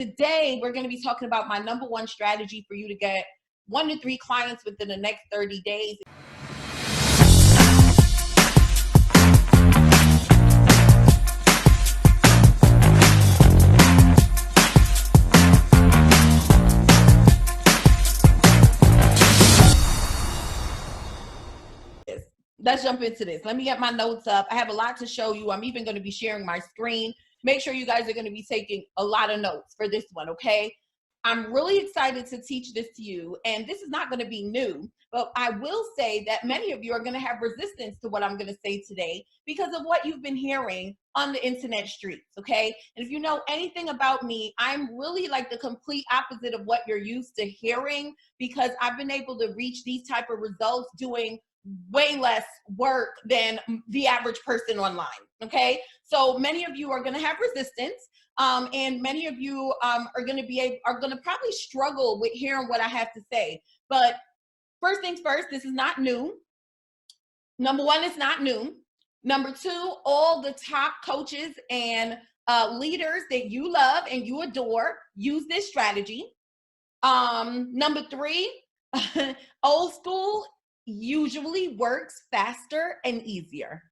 Today, we're going to be talking about my number one strategy for you to get 1 to 3 clients within the next 30 days. Let's jump into this. Let me get my notes up. I have a lot to show you. I'm even going to be sharing my screen. Make sure you guys are going to be taking a lot of notes for this one, okay? I'm really excited to teach this to you, and this is not going to be new, but I will say that many of you are going to have resistance to what I'm going to say today because of what you've been hearing on the internet streets, okay? And if you know anything about me, I'm really like the complete opposite of what you're used to hearing, because I've been able to reach these type of results doing way less work than the average person online, okay? So many of you are going to have resistance, and many of you are going to probably struggle with hearing what I have to say. But first things first, this is not new. Number one, it's not new. Number two, all the top coaches and leaders that you love and you adore use this strategy. Number three, old school usually works faster and easier.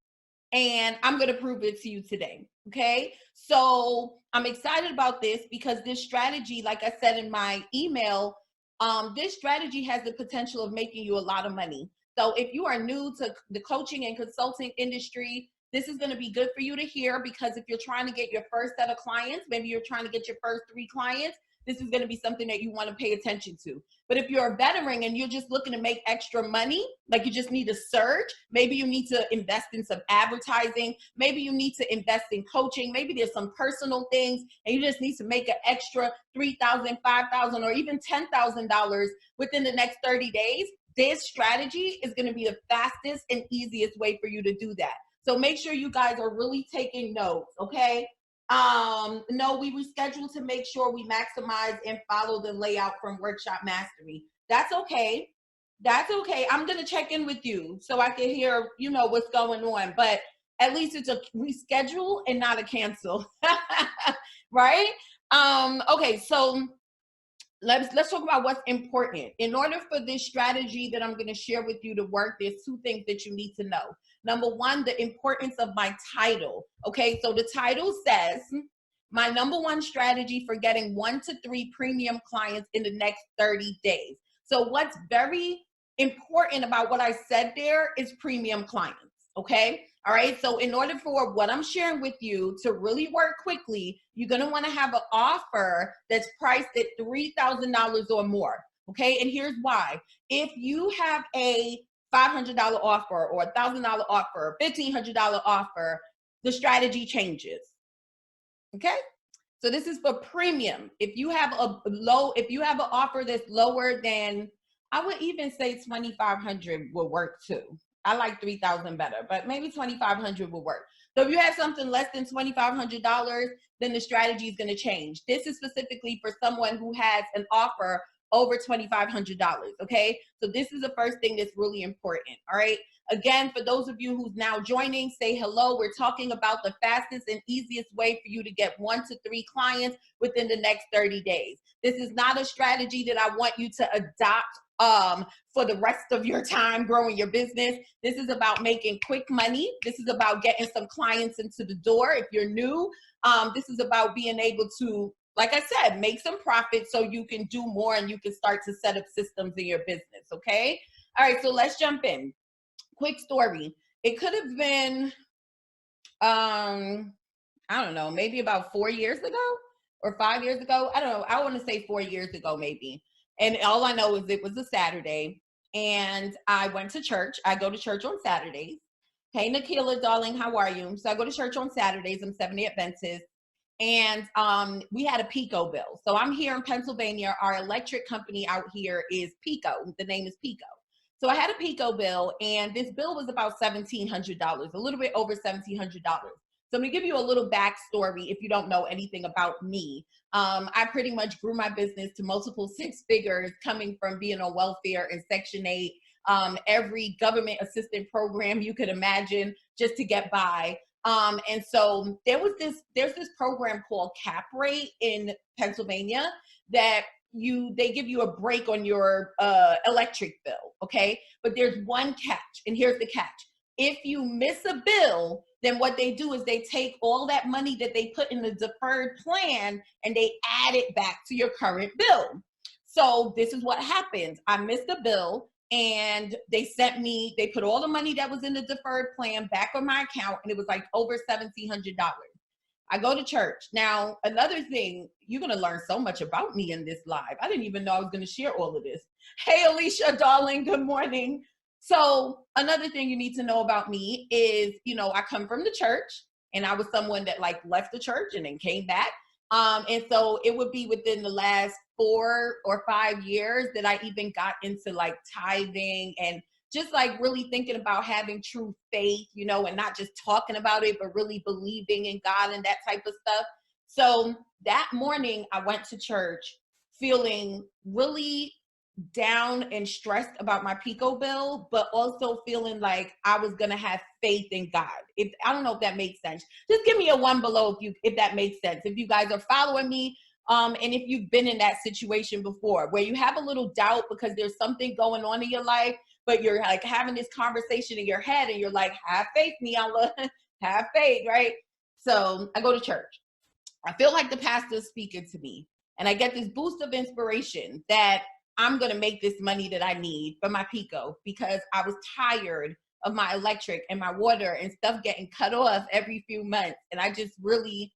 And I'm going to prove it to you today. Okay. So I'm excited about this because this strategy, like I said in my email, this strategy has the potential of making you a lot of money. So if you are new to the coaching and consulting industry, this is going to be good for you to hear, because if you're trying to get your first set of clients, maybe you're trying to get your first 3 clients, this is going to be something that you want to pay attention to. But if you're a veteran and you're just looking to make extra money, like you just need a surge, maybe you need to invest in some advertising, maybe you need to invest in coaching, maybe there's some personal things and you just need to make an extra $3,000, $5,000, or even $10,000 within the next 30 days, this strategy is going to be the fastest and easiest way for you to do that. So make sure you guys are really taking notes, okay? No, we reschedule to make sure we maximize and follow the layout from Workshop Mastery. That's okay. That's okay. I'm going to check in with you so I can hear, what's going on. But at least it's a reschedule and not a cancel. Right? Okay, so let's talk about what's important. In order for this strategy that I'm going to share with you to work, there's 2 things that you need to know. Number one, the importance of my title. Okay, so the title says, my number one strategy for getting 1 to 3 premium clients in the next 30 days. So what's very important about what I said there is premium clients. Okay, all right. So in order for what I'm sharing with you to really work quickly, you're going to want to have an offer that's priced at $3,000 or more. Okay, and here's why. If you have a $500 offer or a $1,000 offer, $1,500 offer, the strategy changes. Okay, so this is for premium. If you have an offer that's lower than, I would even say 2,500 will work too. I like 3,000 better, but maybe 2,500 will work. So if you have something less than $2,500, then the strategy is going to change. This is specifically for someone who has an offer over $2,500. Okay, so this is the first thing that's really important. All right, again, for those of you who's now joining, say hello. We're talking about the fastest and easiest way for you to get 1 to 3 clients within the next 30 days. This is not a strategy that I want you to adopt for the rest of your time growing your business. This is about making quick money. This is about getting some clients into the door. If you're new, this is about being able to, like I said, make some profit so you can do more and you can start to set up systems in your business, okay? All right, so let's jump in. Quick story. It could have been, I don't know, maybe about 4 years ago or 5 years ago. I don't know. I want to say 4 years ago, maybe. And all I know is it was a Saturday and I went to church. I go to church on Saturdays. Hey, Nikila, darling, how are you? So I go to church on Saturdays. I'm Seventh-day Adventist. And we had a PICO bill. So I'm here in Pennsylvania. Our electric company out here is PICO. The name is PICO. So I had a PICO bill, and this bill was about $1,700, a little bit over $1,700. So I'm gonna give you a little backstory if you don't know anything about me. I pretty much grew my business to multiple 6 figures coming from being on welfare and Section 8, every government assistance program you could imagine just to get by. And so there's this program called Cap Rate in Pennsylvania that they give you a break on your electric bill, okay? But there's one catch, and here's the catch. If you miss a bill, then what they do is they take all that money that they put in the deferred plan and they add it back to your current bill. So this is what happens. I missed a bill and they put all the money that was in the deferred plan back on my account, and it was like over $1,700. I go to church. Now, another thing, you're going to learn so much about me in this live. I didn't even know I was going to share all of this. Hey, Alicia, darling, good morning. So another thing you need to know about me is, I come from the church, and I was someone that like left the church and then came back. And so it would be within the last 4 or 5 years that I even got into like tithing and just like really thinking about having true faith, and not just talking about it, but really believing in God and that type of stuff. So that morning I went to church feeling really down and stressed about my Pico bill, but also feeling like I was going to have faith in God. I don't know if that makes sense. Just give me a 1 below if that makes sense. If you guys are following me, and if you've been in that situation before where you have a little doubt because there's something going on in your life, but you're like having this conversation in your head and you're like, have faith, Nyala, have faith, right? So I go to church. I feel like the pastor is speaking to me, and I get this boost of inspiration that I'm going to make this money that I need for my Pico because I was tired of my electric and my water and stuff getting cut off every few months. And I just really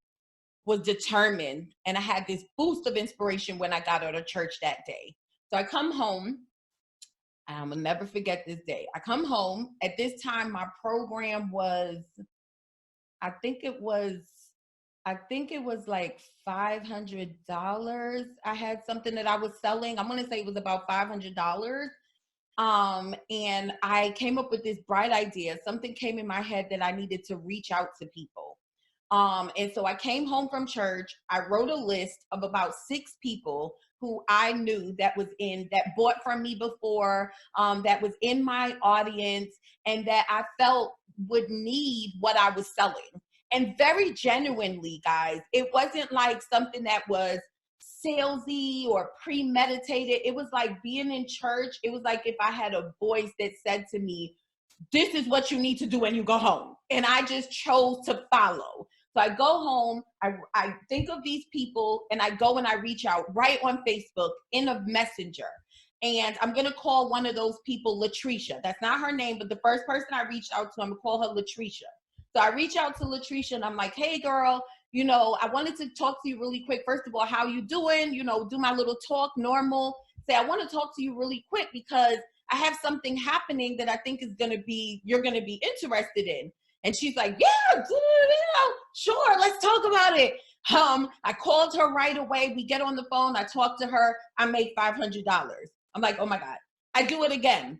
was determined. And I had this boost of inspiration when I got out of church that day. So I come home. I'm going to never forget this day. I come home. At this time, my program was, I think it was like $500. I had something that I was selling. I'm going to say it was about $500. And I came up with this bright idea. Something came in my head that I needed to reach out to people. And so I came home from church. I wrote a list of about 6 people who I knew that bought from me before, that was in my audience, and that I felt would need what I was selling. And very genuinely, guys, it wasn't like something that was salesy or premeditated. It was like being in church. It was like if I had a voice that said to me, this is what you need to do when you go home. And I just chose to follow. So I go home, I think of these people, and I go and I reach out right on Facebook in a messenger. And I'm going to call one of those people Latricia. That's not her name, but the first person I reached out to, I'm going to call her Latricia. So I reach out to Latricia and I'm like, hey girl, I wanted to talk to you really quick. First of all, how you doing? Do my little talk normal. Say, I want to talk to you really quick because I have something happening that I think you're going to be interested in. And she's like, yeah, sure, let's talk about it. I called her right away. We get on the phone. I talk to her. I make $500. I'm like, oh my God. I do it again.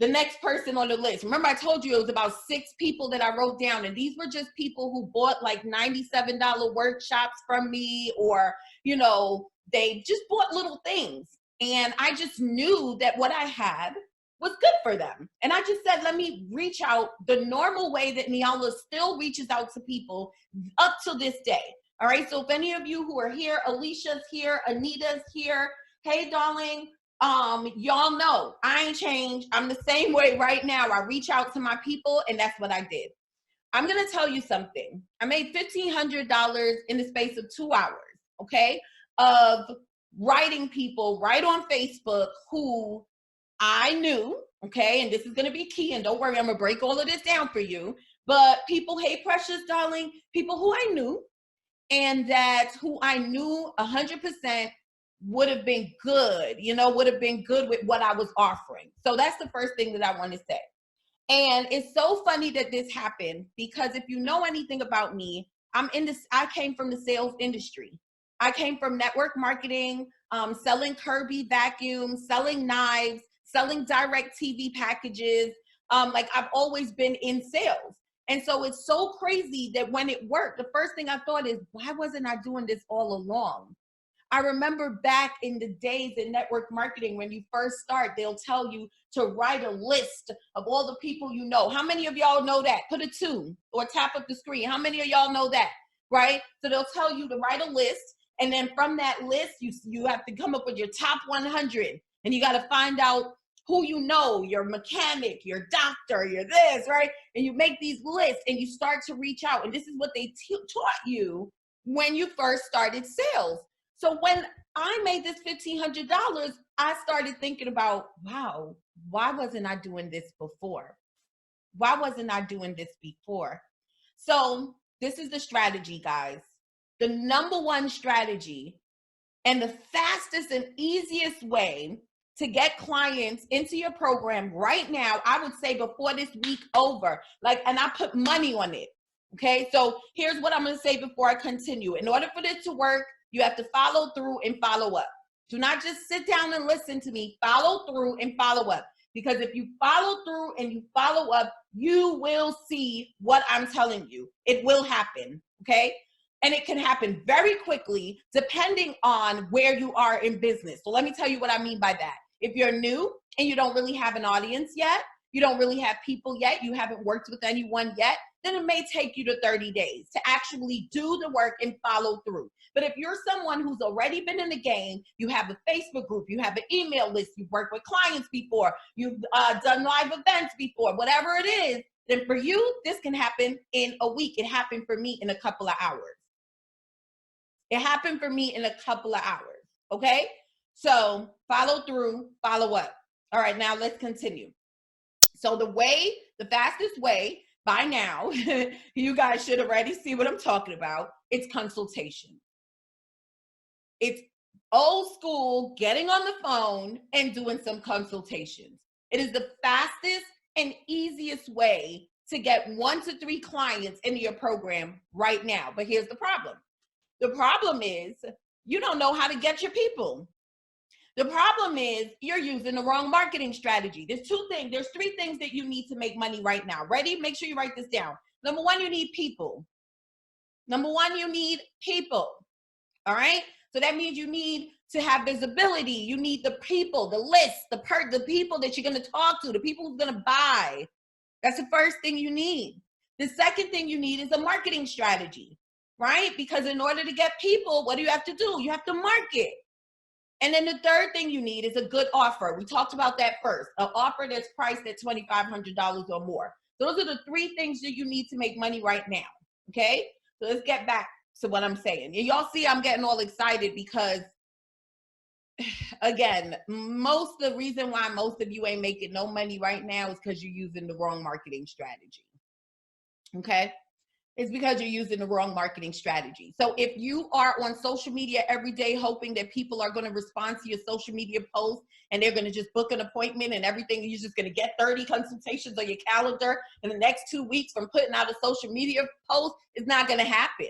The next person on the list. Remember, I told you it was about 6 people that I wrote down, and these were just people who bought like $97 workshops from me, or, they just bought little things. And I just knew that what I had was good for them. And I just said, let me reach out the normal way that Nyala still reaches out to people up to this day. All right. So if any of you who are here, Alicia's here, Anita's here. Hey, darling. Y'all know I ain't changed. I'm the same way right now. I reach out to my people, and that's what I did. I'm going to tell you something. I made $1,500 in the space of 2 hours, okay, of writing people right on Facebook who I knew, okay, and this is going to be key, and don't worry, I'm going to break all of this down for you, but people, hey, precious darling, people who I knew, and who I knew 100% would have been good, would have been good with what I was offering. So that's the first thing that I want to say. And it's so funny that this happened because if you know anything about me, I came from the sales industry. I came from network marketing, selling Kirby vacuums, selling knives, selling direct TV packages. Like I've always been in sales. And so it's so crazy that when it worked, the first thing I thought is, why wasn't I doing this all along? I remember back in the days in network marketing, when you first start, they'll tell you to write a list of all the people you know. How many of y'all know that? Put a 2 or tap up the screen. How many of y'all know that, right? So they'll tell you to write a list. And then from that list, you have to come up with your top 100. And you got to find out who you know, your mechanic, your doctor, your this, right? And you make these lists and you start to reach out. And this is what they taught you when you first started sales. So when I made this $1,500, I started thinking about, wow, why wasn't I doing this before? Why wasn't I doing this before? So this is the strategy, guys. The number one strategy and the fastest and easiest way to get clients into your program right now, I would say before this week over, and I put money on it. Okay, so here's what I'm going to say before I continue. In order for this to work, you have to follow through and follow up. Do not just sit down and listen to me. Follow through and follow up. Because if you follow through and you follow up, you will see what I'm telling you. It will happen, okay? And it can happen very quickly depending on where you are in business. So let me tell you what I mean by that. If you're new and you don't really have an audience yet, you don't really have people yet, you haven't worked with anyone yet, then it may take you to 30 days to actually do the work and follow through. But if you're someone who's already been in the game, you have a Facebook group, you have an email list, you've worked with clients before, you've done live events before, whatever it is, then for you, this can happen in a week. It happened for me in a couple of hours. It happened for me in a couple of hours, okay? So follow through, follow up. All right, now let's continue. So the fastest way by now, you guys should already see what I'm talking about. It's consultation. It's old school, getting on the phone and doing some consultations. It is the fastest and easiest way to get 1 to 3 clients into your program right now. But here's the problem. The problem is you don't know how to get your people. The problem is you're using the wrong marketing strategy. There's 3 things that you need to make money right now. Ready? Make sure you write this down. Number 1, you need people. Number 1, you need people. All right? So that means you need to have visibility. You need the people, the list, the people that you're going to talk to, the people who's going to buy. That's the first thing you need. The second thing you need is a marketing strategy, right? Because in order to get people, what do you have to do? You have to market. And then the third thing you need is a good offer. We talked about that first. An offer that's priced at $2,500 or more. Those are the 3 things that you need to make money right now, okay? So let's get back to what I'm saying. And y'all see I'm getting all excited because, again, the reason why most of you ain't making no money right now is because you're using the wrong marketing strategy, okay? It's because you're using the wrong marketing strategy. So if you are on social media every day hoping that people are going to respond to your social media posts and they're going to just book an appointment and everything, you're just going to get 30 consultations on your calendar in the next 2 weeks from putting out a social media post, it's not going to happen.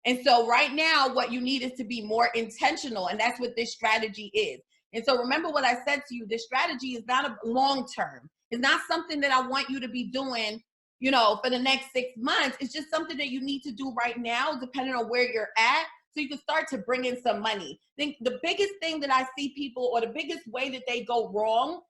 And so right now, what you need is to be more intentional, and that's what this strategy is. And so remember what I said to you, this strategy is not a long-term. It's not something that I want you to be doing for the next 6 months. It's just something that you need to do right now, depending on where you're at, so you can start to bring in some money. I think the biggest thing that I see people, or the biggest way that they go wrong,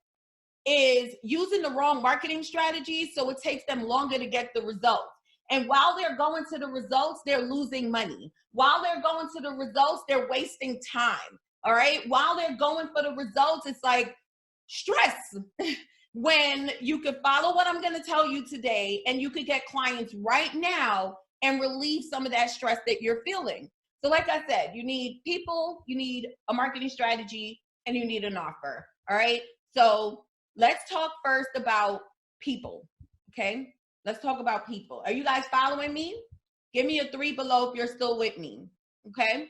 is using the wrong marketing strategy, so it takes them longer to get the results. And while they're going to the results, they're losing money. While they're going to the results, they're wasting time, all right? While they're going for the results, it's like stress. When you could follow what I'm going to tell you today and you could get clients right now and relieve some of that stress that you're feeling. So like I said, you need people, you need a marketing strategy, and you need an offer. All right. So let's talk first about people. Okay. Let's talk about people. Are you guys following me? Give me a 3 below if you're still with me. Okay.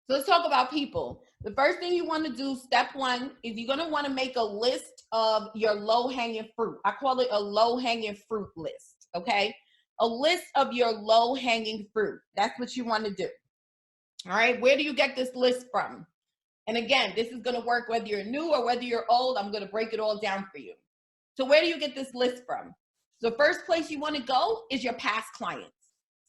So let's talk about people. The first thing you want to do, step 1, is you're going to want to make a list of your low-hanging fruit. I call it a low-hanging fruit list, okay? A list of your low-hanging fruit. That's what you want to do. All right, where do you get this list from? And again, this is going to work whether you're new or whether you're old. I'm going to break it all down for you. So where do you get this list from? The first place you want to go is your past clients.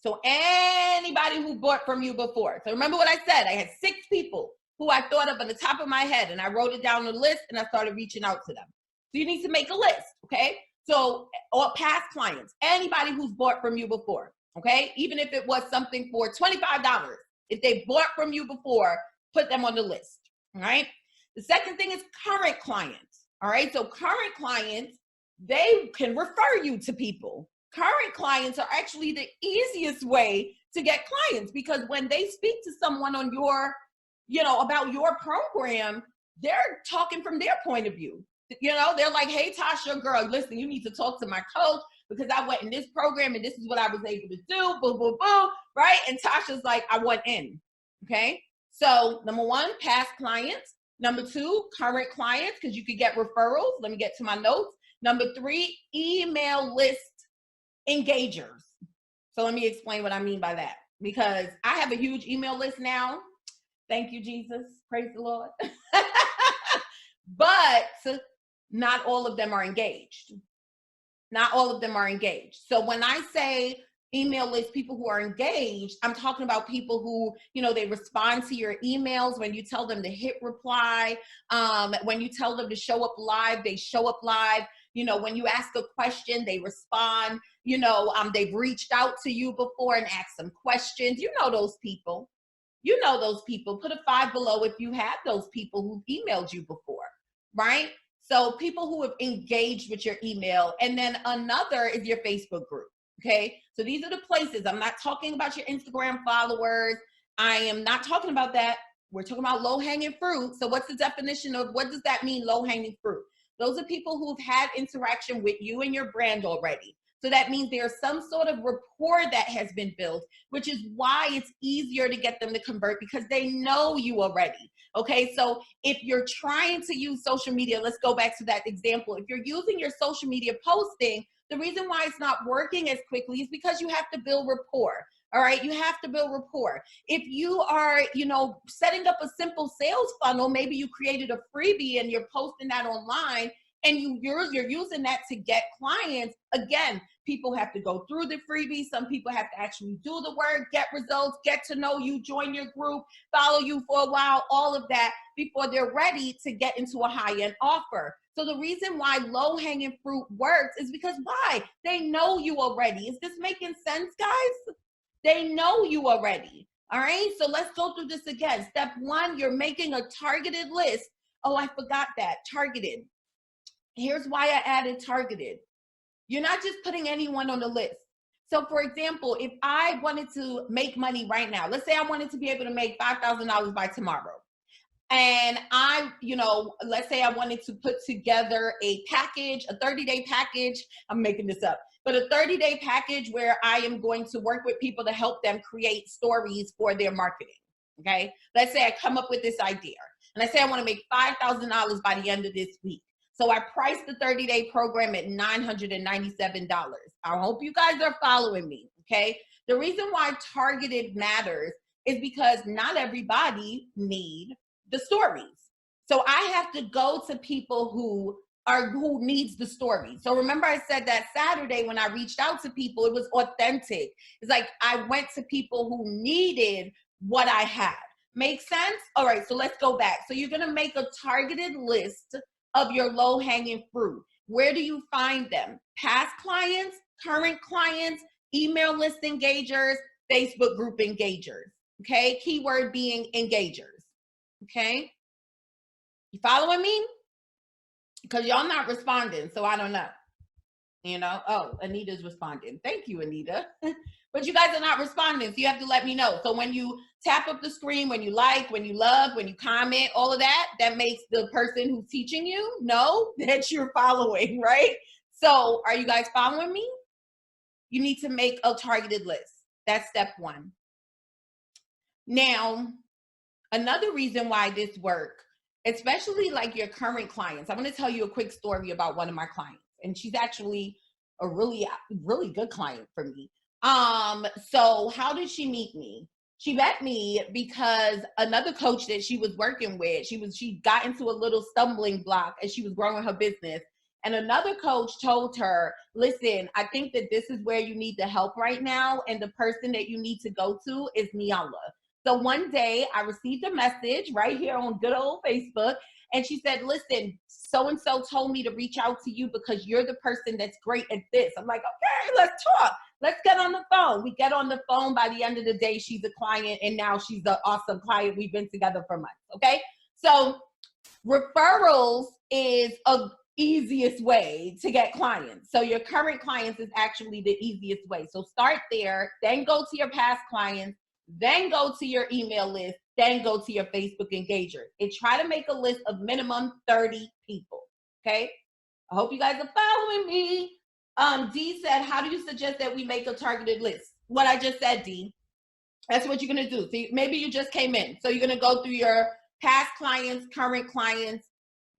So anybody who bought from you before. So remember what I said, I had 6 people who I thought of on the top of my head, and I wrote it down on the list and I started reaching out to them. So you need to make a list, okay? So, or past clients, anybody who's bought from you before, okay? Even if it was something for $25, if they bought from you before, put them on the list, all right? The second thing is current clients, all right? So current clients, they can refer you to people. Current clients are actually the easiest way to get clients, because when they speak to someone on your, about your program, they're talking from their point of view. They're like, hey, Tasha, girl, listen, you need to talk to my coach because I went in this program and this is what I was able to do, boom, boom, boom, right? And Tasha's like, I want in, okay? So number 1, past clients. Number 2, current clients, because you could get referrals. Let me get to my notes. Number 3, email list engagers. So let me explain what I mean by that, because I have a huge email list now. Thank you, Jesus. Praise the Lord. But not all of them are engaged. Not all of them are engaged. So when I say email list people who are engaged, I'm talking about people who, they respond to your emails when you tell them to hit reply. When you tell them to show up live, they show up live. When you ask a question, they respond. They've reached out to you before and asked some questions. Those people. Those people. Put a 5 below if you have those people who've emailed you before, right? So people who have engaged with your email. And then another is your Facebook group, okay? So these are the places. I'm not talking about your Instagram followers. I am not talking about that. We're talking about low-hanging fruit. So what's the definition of, what does that mean, low-hanging fruit? Those are people who've had interaction with you and your brand already. So that means there's some sort of rapport that has been built, which is why it's easier to get them to convert, because they know you already. Okay, so if you're trying to use social media, let's go back to that example. If you're using your social media posting, the reason why it's not working as quickly is because you have to build rapport. All right, you have to build rapport. If you are, setting up a simple sales funnel, maybe you created a freebie and you're posting that online, and you're using that to get clients. Again, people have to go through the freebie. Some people have to actually do the work, get results, get to know you, join your group, follow you for a while, all of that before they're ready to get into a high-end offer. So the reason why low-hanging fruit works is because why? They know you already. Is this making sense, guys? They know you already. All right, so let's go through this again. Step 1, you're making a targeted list. Oh, I forgot that, targeted. Here's why I added targeted. You're not just putting anyone on the list. So for example, if I wanted to make money right now, let's say I wanted to be able to make $5,000 by tomorrow. And let's say I wanted to put together a package, a 30-day package. I'm making this up, but a 30-day package where I am going to work with people to help them create stories for their marketing. Okay. Let's say I come up with this idea and I say I want to make $5,000 by the end of this week. So I priced the 30-day program at $997. I hope you guys are following me, okay? The reason why targeted matters is because not everybody need the stories. So I have to go to people who needs the story. So remember I said that Saturday when I reached out to people, it was authentic. It's like I went to people who needed what I had. Make sense? All right, so let's go back. So you're gonna make a targeted list of your low-hanging fruit. Where do you find them? Past clients, current clients, email list engagers, Facebook group engagers, okay? Keyword being engagers, okay? You following me? Because y'all not responding, so I don't know. Oh, Anita's responding. Thank you, Anita. But you guys are not responding, so you have to let me know. So when you tap up the screen, when you like, when you love, when you comment, all of that, that makes the person who's teaching you know that you're following, right? So are you guys following me? You need to make a targeted list. That's step 1. Now, another reason why this works, especially like your current clients, I'm going to tell you a quick story about one of my clients. And she's actually a really, really good client for me. So how did she meet me? She met me because another coach that she was working with, she got into a little stumbling block as she was growing her business. And another coach told her, listen, I think that this is where you need the help right now. And the person that you need to go to is Nyala. So one day I received a message right here on good old Facebook. And she said, listen, so-and-so told me to reach out to you because you're the person that's great at this. I'm like, okay, let's talk. Let's get on the phone. We get on the phone. By the end of the day, she's a client, and now she's an awesome client. We've been together for months, okay? So referrals is a easiest way to get clients. So your current clients is actually the easiest way. So start there, then go to your past clients, then go to your email list, then go to your Facebook engagers. And try to make a list of minimum 30 people, okay? I hope you guys are following me. D said, how do you suggest that we make a targeted list? What I just said, D. That's what you're gonna do. See, maybe you just came in. So you're gonna go through your past clients, current clients,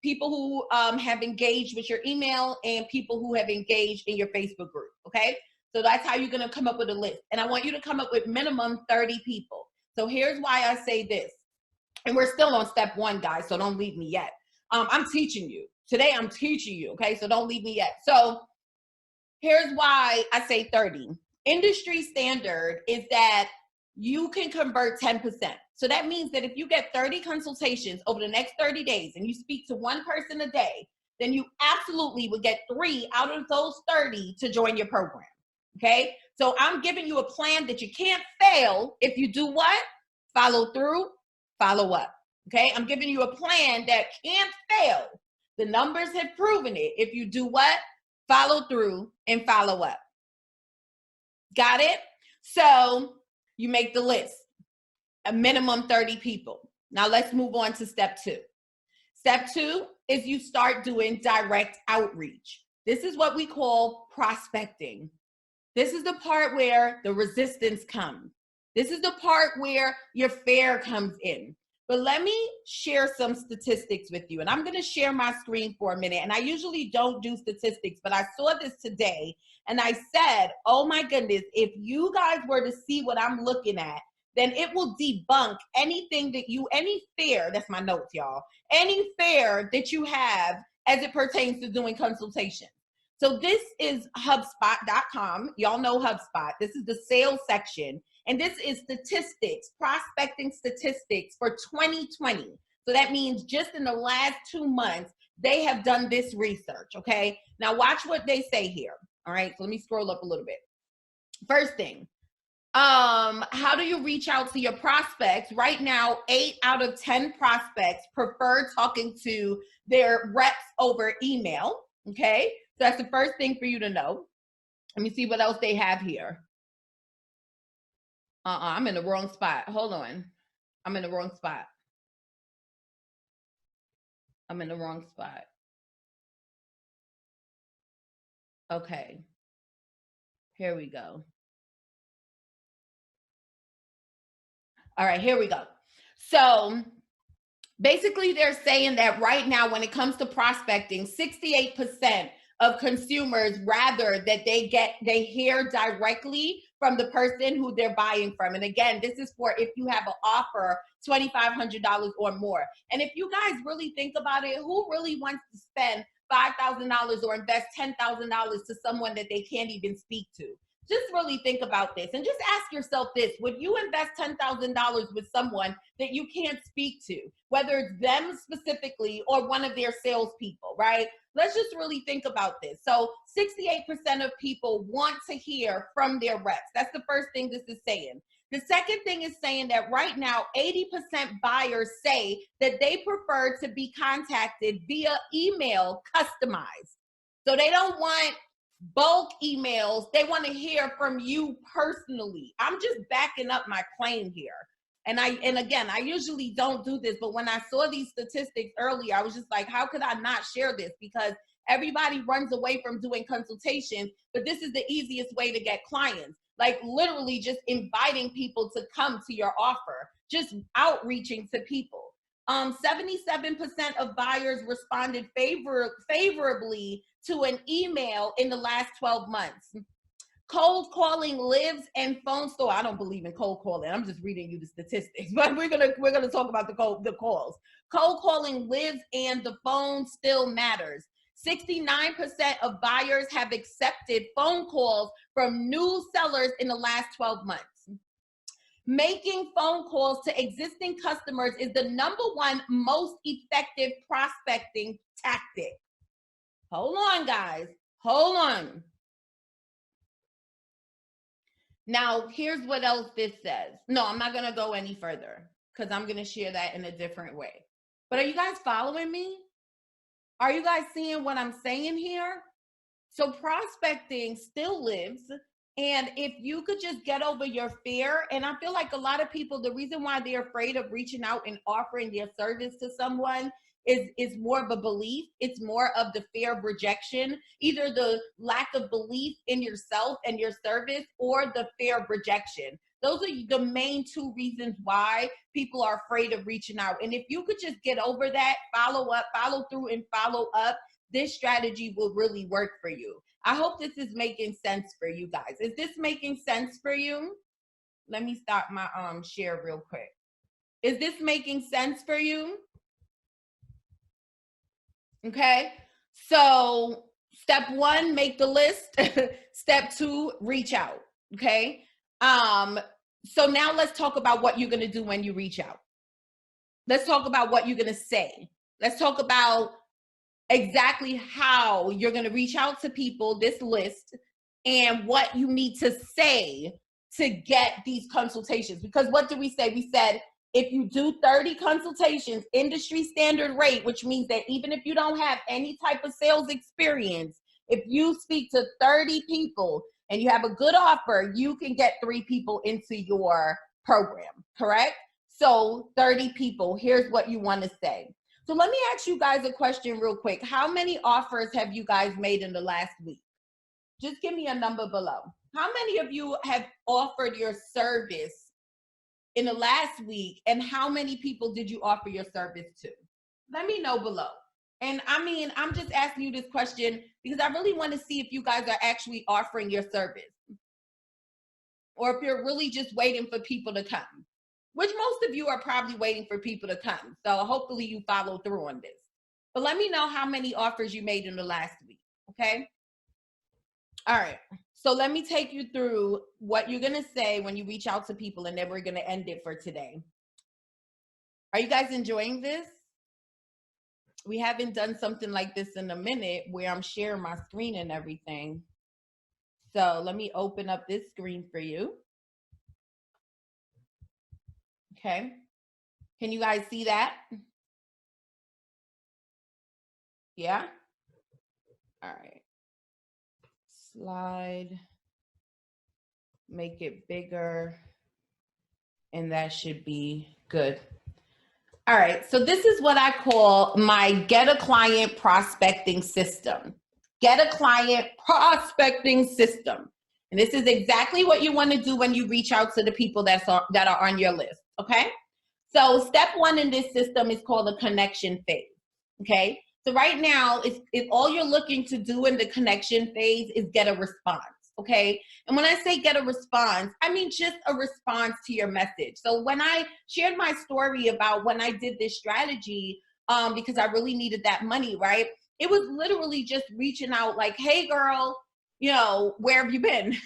people who have engaged with your email, and people who have engaged in your Facebook group, okay? So that's how you're gonna come up with a list. And I want you to come up with minimum 30 people. So here's why I say this. And we're still on step 1, guys, so don't leave me yet. I'm teaching you. Today I'm teaching you, okay? So don't leave me yet. So here's why I say 30. Industry standard is that you can convert 10%. So that means that if you get 30 consultations over the next 30 days and you speak to one person a day, then you absolutely would get 3 out of those 30 to join your program, okay? So I'm giving you a plan that you can't fail if you do what? Follow through, follow up, okay? I'm giving you a plan that can't fail. The numbers have proven it. If you do what? Follow through and follow up. Got it? So you make the list, a minimum 30 people. Now let's move on to step 2. Step 2 is you start doing direct outreach. This is what we call prospecting. This is the part where the resistance comes. This is the part where your fear comes in. But let me share some statistics with you. And I'm going to share my screen for a minute. And I usually don't do statistics, but I saw this today. And I said, oh my goodness, if you guys were to see what I'm looking at, then it will debunk anything that any fear, that's my notes, y'all, any fear that you have as it pertains to doing consultation. So this is HubSpot.com. Y'all know HubSpot. This is the sales section. And this is statistics, prospecting statistics for 2020. So that means just in the last 2 months, they have done this research, okay? Now watch what they say here. All right, so let me scroll up a little bit. First thing, how do you reach out to your prospects? Right now, 8 out of 10 prospects prefer talking to their reps over email, okay? So that's the first thing for you to know. Let me see what else they have here. I'm in the wrong spot. Hold on. I'm in the wrong spot. I'm in the wrong spot. Okay. Here we go. All right, here we go. So basically they're saying that right now when it comes to prospecting, 68% of consumers rather that they hear directly from the person who they're buying from. And again, this is for if you have an offer $2,500 or more. And if you guys really think about it, who really wants to spend $5,000 or invest $10,000 to someone that they can't even speak to? Just really think about this and just ask yourself this. Would you invest $10,000 with someone that you can't speak to, whether it's them specifically or one of their salespeople, right? Let's just really think about this. So 68% of people want to hear from their reps. That's the first thing this is saying. The second thing is saying that right now, 80% buyers say that they prefer to be contacted via email customized. So they don't want bulk emails. They want to hear from you personally. I'm just backing up my claim here. And again, I usually don't do this, but when I saw these statistics earlier, I was just like, how could I not share this? Because everybody runs away from doing consultations, but this is the easiest way to get clients. Like literally just inviting people to come to your offer, just outreaching to people. 77% of buyers responded favorably to an email in the last 12 months. Cold calling lives and phone store. I don't believe in cold calling. I'm just reading you the statistics, but we're gonna talk about the calls. Cold calling lives and the phone still matters. 69% of buyers have accepted phone calls from new sellers in the last 12 months. Making phone calls to existing customers is the #1 most effective prospecting tactic. Hold on, guys. Hold on. Now, here's what else this says. No, I'm not going to go any further because I'm going to share that in a different way. But are you guys following me? Are you guys seeing what I'm saying here? So prospecting still lives. And if you could just get over your fear, and I feel like a lot of people, the reason why they're afraid of reaching out and offering their service to someone is more of a belief. It's more of the fear of rejection, either the lack of belief in yourself and your service or the fear of rejection. Those are the main 2 reasons why people are afraid of reaching out. And if you could just get over that, follow up, follow through and follow up, this strategy will really work for you. I hope this is making sense for you guys. Is this making sense for you? Let me start my share real quick. Is this making sense for you? Okay. So step 1, make the list. Step 2, reach out. Okay. So now let's talk about what you're going to do when you reach out. Let's talk about what you're going to say. Let's talk about exactly how you're going to reach out to people, this list, and what you need to say to get these consultations. Because what did we say? We said, if you do 30 consultations, industry standard rate, which means that even if you don't have any type of sales experience, if you speak to 30 people and you have a good offer, you can get 3 people into your program, correct? So 30 people, here's what you want to say. So let me ask you guys a question real quick. How many offers have you guys made in the last week? Just give me a number below. How many of you have offered your service in the last week, and how many people did you offer your service to? Let me know below. And I mean, I'm just asking you this question because I really want to see if you guys are actually offering your service, or if you're really just waiting for people to come, which most of you are probably waiting for people to come. So hopefully you follow through on this. But let me know how many offers you made in the last week, okay? All right, so let me take you through what you're gonna say when you reach out to people, and then we're gonna end it for today. Are you guys enjoying this? We haven't done something like this in a minute where I'm sharing my screen and everything. So let me open up this screen for you. Okay, can you guys see that? Yeah? All right. Slide, make it bigger, and that should be good. All right, so this is what I call my Get a Client Prospecting System. Get a Client Prospecting System. And this is exactly what you want to do when you reach out to the people that are on your list, okay? So step 1 in this system is called the connection phase, okay? So right now, if all you're looking to do in the connection phase is get a response, okay? And when I say get a response, I mean just a response to your message. So when I shared my story about when I did this strategy, because I really needed that money, right? It was literally just reaching out like, hey girl, you know, where have you been?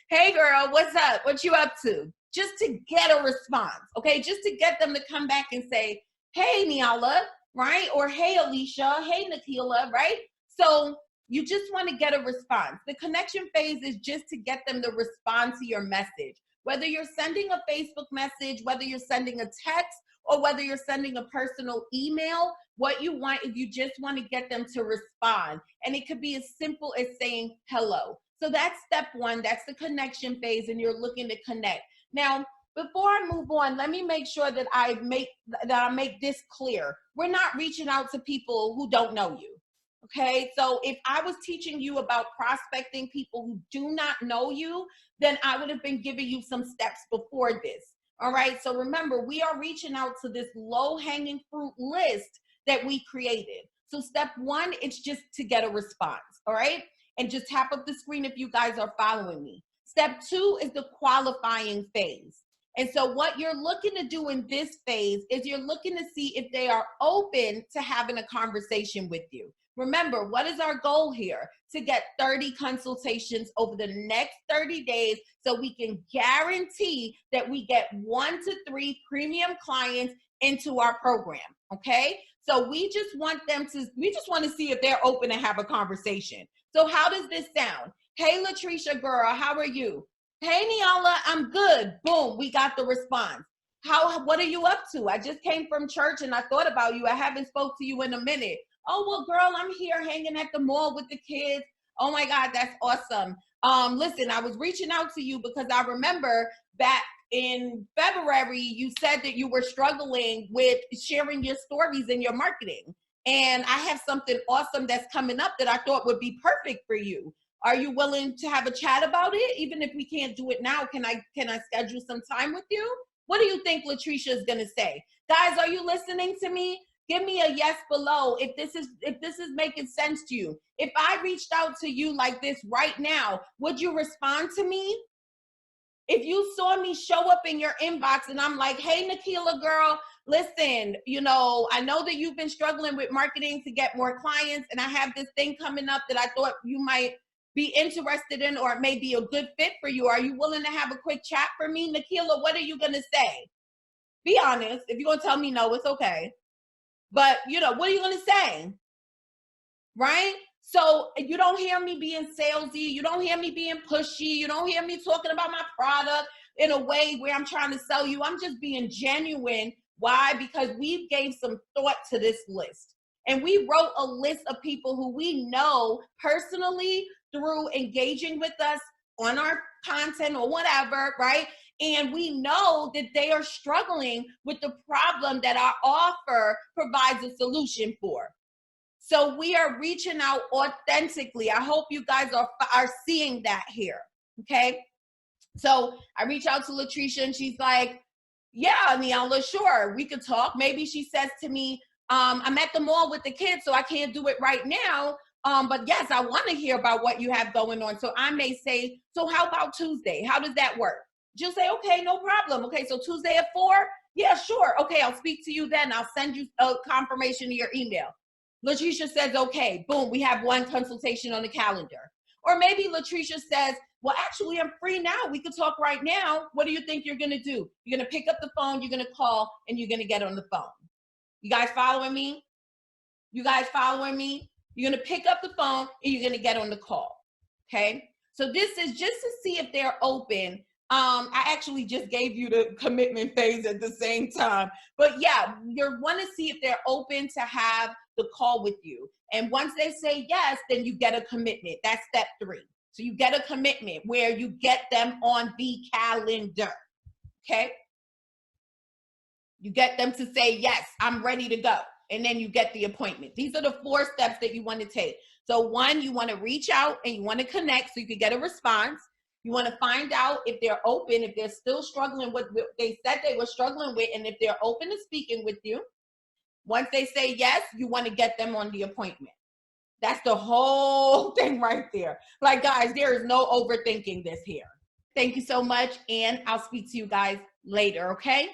Hey girl, what's up? What you up to? Just to get a response, okay? Just to get them to come back and say, hey Nyala, right? Or hey Alicia, hey Nakila, right? So you just want to get a response. The connection phase is just to get them to respond to your message. Whether you're sending a Facebook message, whether you're sending a text, or whether you're sending a personal email, what you want is you just want to get them to respond. And it could be as simple as saying hello. So that's step 1. That's the connection phase, and you're looking to connect. Now, before I move on, let me make sure that I make this clear. We're not reaching out to people who don't know you. Okay, so if I was teaching you about prospecting people who do not know you, then I would have been giving you some steps before this. All right, so remember, we are reaching out to this low-hanging fruit list that we created. So step 1, it's just to get a response, all right? And just tap up the screen if you guys are following me. Step 2 is the qualifying phase. And so what you're looking to do in this phase is you're looking to see if they are open to having a conversation with you. Remember, what is our goal here? To get 30 consultations over the next 30 days so we can guarantee that we get 1 to 3 premium clients into our program, okay? So we just want to see if they're open to have a conversation. So how does this sound? Hey, Latricia girl, how are you? Hey, Nyala, I'm good. Boom, we got the response. What are you up to? I just came from church and I thought about you. I haven't spoke to you in a minute. Oh, well, girl, I'm here hanging at the mall with the kids. Oh my God, that's awesome. Listen, I was reaching out to you because I remember back in February, you said that you were struggling with sharing your stories in your marketing. And I have something awesome that's coming up that I thought would be perfect for you. Are you willing to have a chat about it? Even if we can't do it now, can I schedule some time with you? What do you think Latricia is going to say? Guys, are you listening to me? Give me a yes below if this is making sense to you. If I reached out to you like this right now, would you respond to me? If you saw me show up in your inbox and I'm like, hey, Nikila girl, listen, I know that you've been struggling with marketing to get more clients, and I have this thing coming up that I thought you might be interested in, or it may be a good fit for you. Are you willing to have a quick chat for me? Nikila, what are you going to say? Be honest. If you're going to tell me no, it's okay. But, what are you going to say? Right? So you don't hear me being salesy. You don't hear me being pushy. You don't hear me talking about my product in a way where I'm trying to sell you. I'm just being genuine. Why? Because we gave some thought to this list. And we wrote a list of people who we know personally through engaging with us on our content or whatever, right? And we know that they are struggling with the problem that our offer provides a solution for. So we are reaching out authentically. I hope you guys are seeing that here, okay? So I reach out to Latricia and she's like, yeah, Nyala, sure, we could talk. Maybe she says to me, I'm at the mall with the kids, so I can't do it right now. But yes, I want to hear about what you have going on. So I may say, so how about Tuesday? How does that work? She'll say, okay, no problem. Okay, so Tuesday at 4? Yeah, sure. Okay, I'll speak to you then. I'll send you a confirmation to your email. Latricia says, okay, boom, we have 1 consultation on the calendar. Or maybe Latricia says, well, actually, I'm free now. We could talk right now. What do you think you're going to do? You're going to pick up the phone, you're going to call, and you're going to get on the phone. You guys following me? You guys following me? You're going to pick up the phone, and you're going to get on the call, okay? So this is just to see if they're open. I actually just gave you the commitment phase at the same time. But yeah, you want to see if they're open to have the call with you. And once they say yes, then you get a commitment. That's step 3. So you get a commitment where you get them on the calendar, okay? You get them to say, yes, I'm ready to go. And then you get the appointment. These are the 4 steps that you want to take. So 1, you want to reach out and you want to connect so you can get a response. You want to find out if they're open, if they're still struggling with what they said they were struggling with, and if they're open to speaking with you. Once they say yes, you want to get them on the appointment. That's the whole thing right there. Like, guys, there is no overthinking this here. Thank you so much, and I'll speak to you guys later, okay?